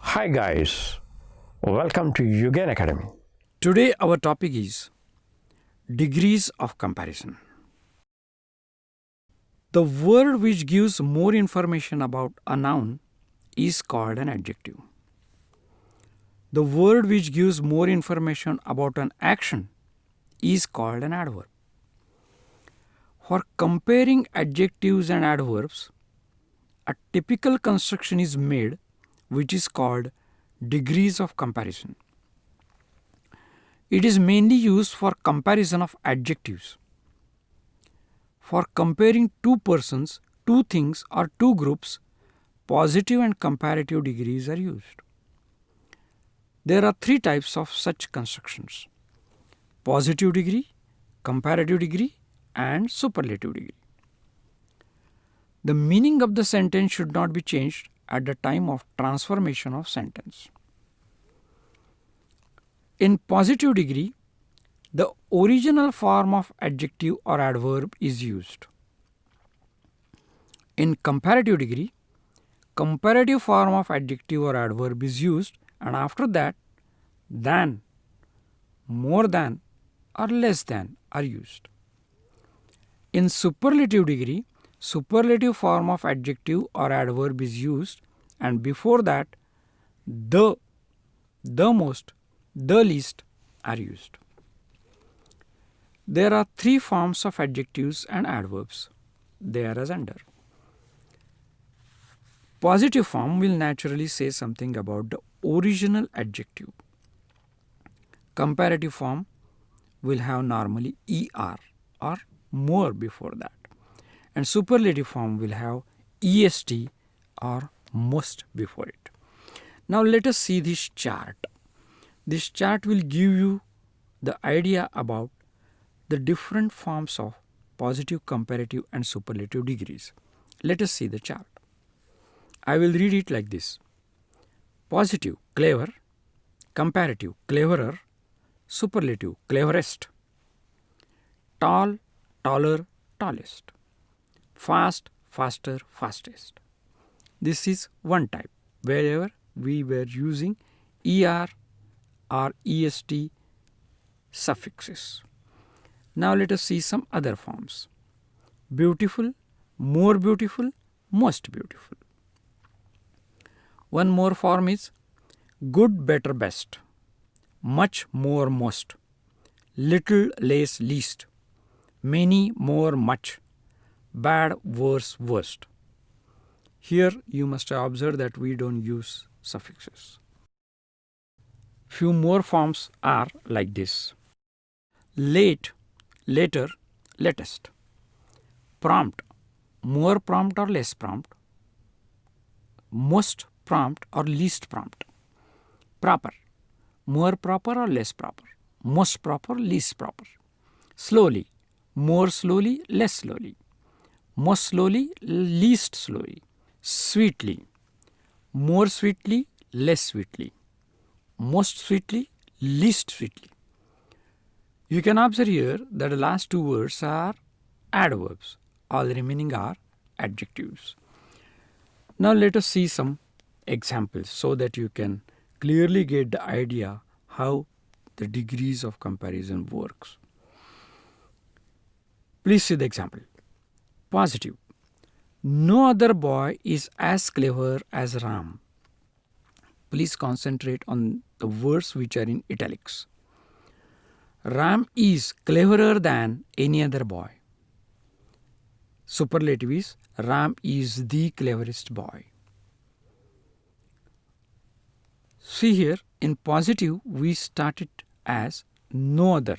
Hi guys, welcome to Yugen Academy. Today our topic is degrees of comparison. The word which gives more information about a noun is called an adjective. The word which gives more information about an action is called an adverb. For comparing adjectives and adverbs, a typical construction is made which is called degrees of comparison. It is mainly used for comparison of adjectives. For comparing two persons, two things, or two groups, positive and comparative degrees are used. There are three types of such constructions: positive degree, comparative degree, and superlative degree. The meaning of the sentence should not be changed at the time of transformation of sentence. In positive degree, the original form of adjective or adverb is used. In comparative degree, comparative form of adjective or adverb is used, and after that, than, more than, or less than are used. In superlative degree, superlative form of adjective or adverb is used, and before that, the most, the least are used. There are three forms of adjectives and adverbs. They are as under. Positive form will naturally say something about the original adjective. Comparative form will have normally er or more before that. And superlative form will have est or most before it. Now let us see this chart. This chart will give you the idea about the different forms of positive, comparative, and superlative degrees. Let us see the chart. I will read it like this: positive, clever; comparative, cleverer; superlative, cleverest; tall, taller, tallest; fast, faster, fastest. This is one type, wherever we were using er or est suffixes. Now let us see some other forms: beautiful, more beautiful, most beautiful. One more form is good, better, best; much, more, most; little, less, least; many, more, much; bad, worse, worst. Here you must observe that we don't use suffixes. Few more forms are like this: late, later, latest; prompt, more prompt or less prompt; most prompt or least prompt; proper, more proper or less proper; most proper, least proper; slowly, more slowly, less slowly; most slowly, least slowly; sweetly, more sweetly, less sweetly; most sweetly, least sweetly. You can observe here that the last two words are adverbs. All the remaining are adjectives. Now let us see some examples so that you can clearly get the idea how the degrees of comparison works. Please see the example. Positive: no other boy is as clever as Ram. Please concentrate on the words which are in italics. Ram is cleverer than any other boy. Superlative is Ram is the cleverest boy. See here, in positive we started as no other,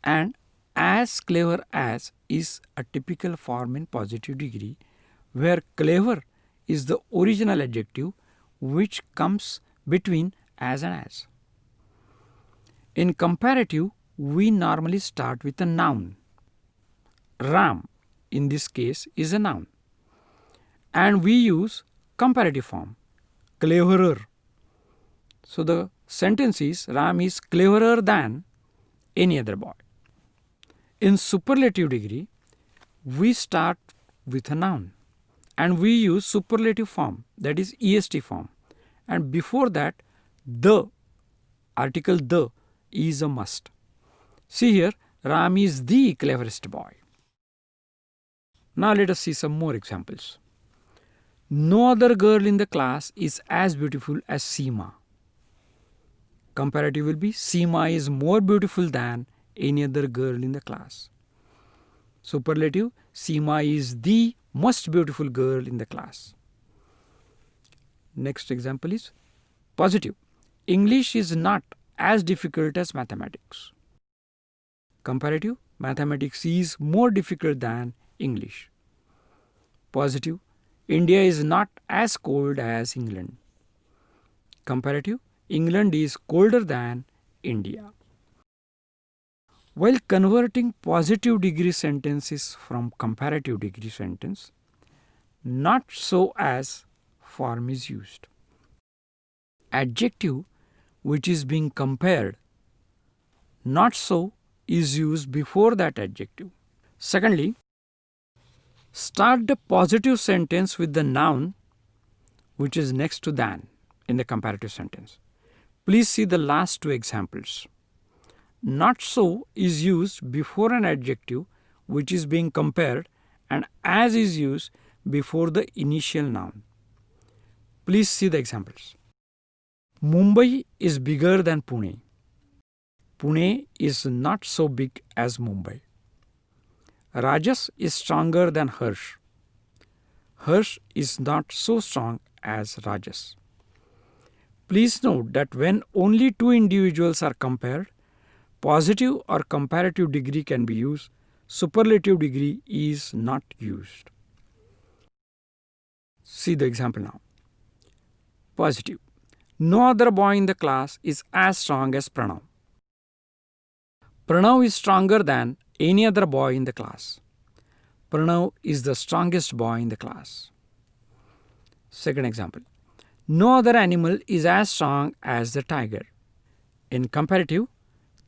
and as clever as is a typical form in positive degree, where clever is the original adjective which comes between as and as. In comparative, we normally start with a noun. Ram, in this case, is a noun. And we use comparative form, cleverer. So the sentence is Ram is cleverer than any other boy. In superlative degree, we start with a noun and we use superlative form, that is est form, and before that the article the is a must. See here, Ram is the cleverest boy. Now let us see some more examples. No other girl in the class is as beautiful as Seema. Comparative will be Seema is more beautiful than any other girl in the class. Superlative, Seema is the most beautiful girl in the class. Next example is positive. English is not as difficult as mathematics. Comparative, mathematics is more difficult than English. Positive, India is not as cold as England. Comparative, England is colder than India. While converting positive degree sentences from comparative degree sentence, not so as form is used. Adjective, which is being compared, not so is used before that adjective. Secondly, start the positive sentence with the noun which is next to than in the comparative sentence. Please see the last two examples. Not so is used before an adjective which is being compared, and as is used before the initial noun. Please see the examples. Mumbai is bigger than Pune. Pune is not so big as Mumbai. Rajas is stronger than Harsh. Harsh is not so strong as Rajas. Please note that when only two individuals are compared, positive or comparative degree can be used. Superlative degree is not used. See the example now. Positive. No other boy in the class is as strong as Pranav. Pranav is stronger than any other boy in the class. Pranav is the strongest boy in the class. Second example. No other animal is as strong as the tiger. In comparative,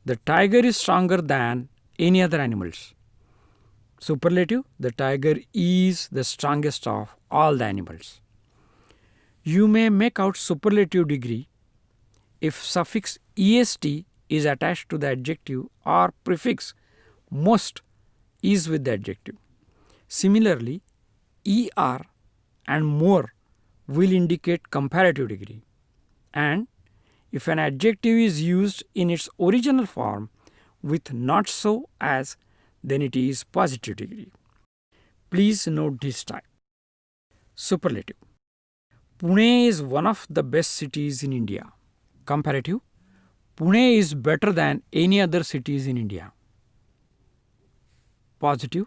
the tiger is stronger than any other animals. Superlative, the tiger is the strongest of all the animals. You may make out superlative degree if suffix est is attached to the adjective or prefix most is with the adjective. Similarly, er and more will indicate comparative degree, and if an adjective is used in its original form with not so as, then it is positive degree. Please note this type. Superlative. Pune is one of the best cities in India. Comparative. Pune is better than any other cities in India. Positive.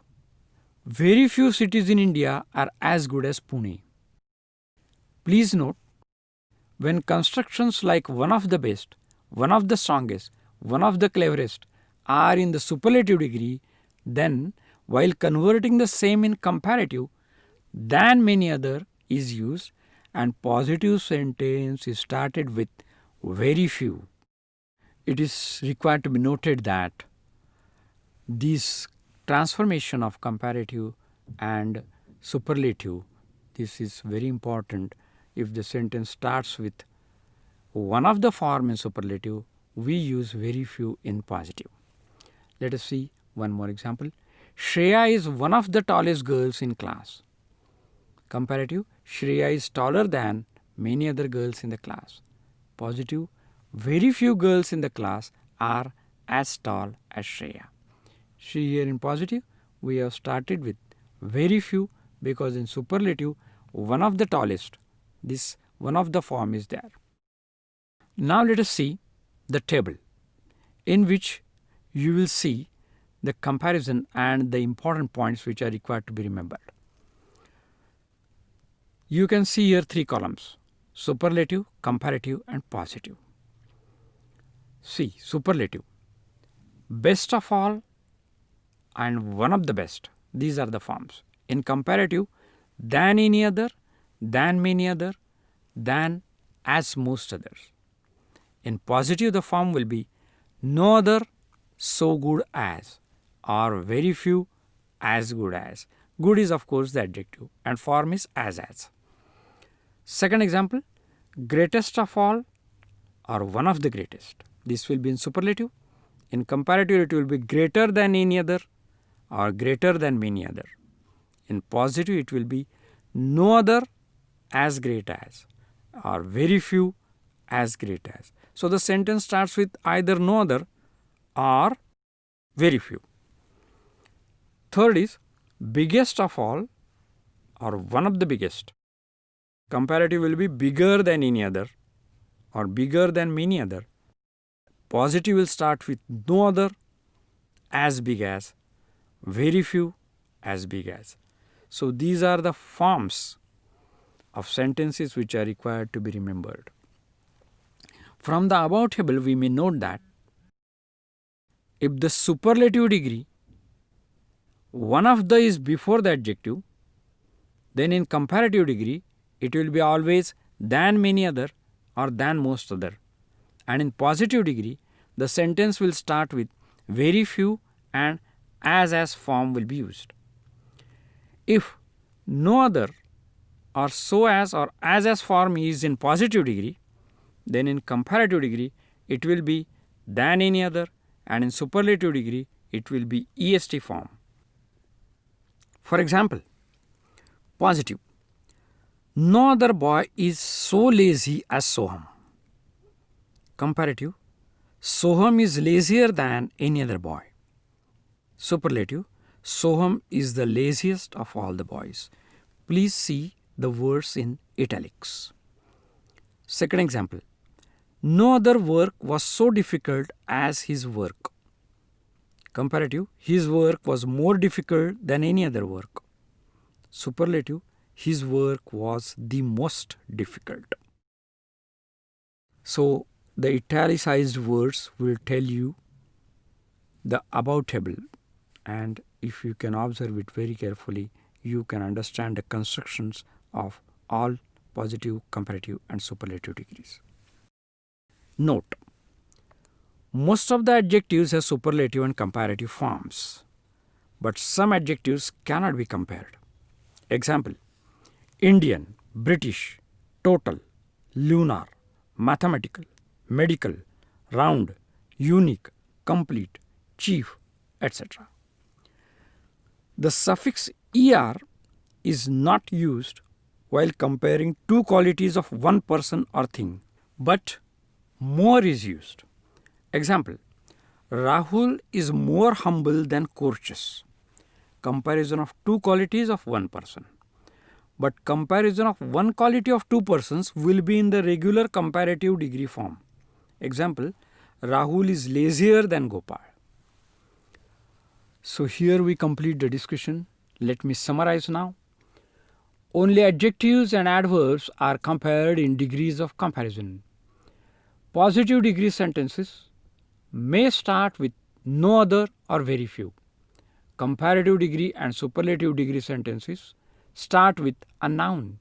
Very few cities in India are as good as Pune. Please note, when constructions like one of the best, one of the strongest, one of the cleverest are in the superlative degree, then while converting the same in comparative, than many other is used and positive sentence is started with very few. It is required to be noted that this transformation of comparative and superlative, this is very important. If the sentence starts with one of the form in superlative, we use very few in positive. Let us see one more example. Shreya is one of the tallest girls in class. Comparative, Shreya is taller than many other girls in the class. Positive, very few girls in the class are as tall as Shreya. See here in positive, we have started with very few because in superlative, one of the tallest, this one of the form is there. Now let us see the table in which you will see the comparison and the important points which are required to be remembered. You can see here three columns: superlative, comparative and positive. See, superlative. Best of all and one of the best. These are the forms. In comparative, than any other, than many other, than as most others. In positive, the form will be no other so good as, or very few as good as. Good is of course the adjective and form is as. Second example, greatest of all or one of the greatest. This will be in superlative. In comparative, it will be greater than any other or greater than many other. In positive, it will be no other as great as or very few as great as. So the sentence starts with either no other or very few. Third is biggest of all or one of the biggest. Comparative will be bigger than any other or bigger than many other. Positive will start with no other as big as, very few as big as. So these are the forms of sentences which are required to be remembered. From the above table, we may note that if the superlative degree, one of the is before the adjective, then in comparative degree, it will be always than many other or than most other. And in positive degree, the sentence will start with very few and as form will be used. If no other or so as or as form is in positive degree, then in comparative degree, it will be than any other, and in superlative degree, it will be est form. For example, positive. No other boy is so lazy as Soham. Comparative. Soham is lazier than any other boy. Superlative. Soham is the laziest of all the boys. Please see the words in italics. Second example. No other work was so difficult as his work. Comparative. His work was more difficult than any other work. Superlative. His work was the most difficult. So the italicized words will tell you the above table, and if you can observe it very carefully, you can understand the constructions of all positive, comparative and superlative degrees. Note: most of the adjectives have superlative and comparative forms, but some adjectives cannot be compared. Example: Indian, British, total, lunar, mathematical, medical, round, unique, complete, chief, etc. The suffix er is not used while comparing two qualities of one person or thing, but more is used. Example: Rahul is more humble than courteous. Comparison of two qualities of one person. But comparison of one quality of two persons will be in the regular comparative degree form. Example: Rahul is lazier than Gopal. So here we complete the discussion. Let me summarize now. Only adjectives and adverbs are compared in degrees of comparison. Positive degree sentences may start with no other or very few. Comparative degree and superlative degree sentences start with a noun.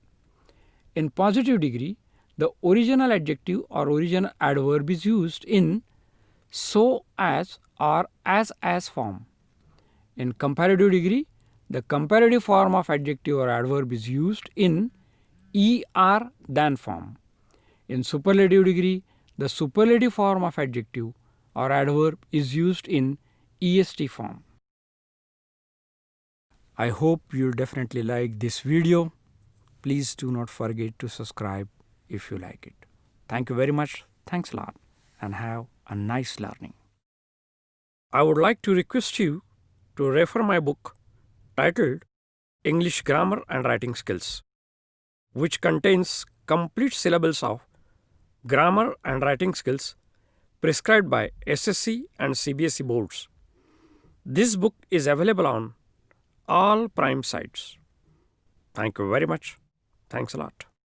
In positive degree, the original adjective or original adverb is used in so as or as form. In comparative degree, the comparative form of adjective or adverb is used in er than form. In superlative degree, the superlative form of adjective or adverb is used in est form. I hope you'll definitely like this video. Please do not forget to subscribe if you like it. Thank you very much. Thanks a lot and have a nice learning. I would like to request you to refer my book titled English Grammar and Writing Skills, which contains complete syllabus of grammar and writing skills prescribed by SSC and CBSE boards. This book is available on all prime sites. Thank you very much. Thanks a lot.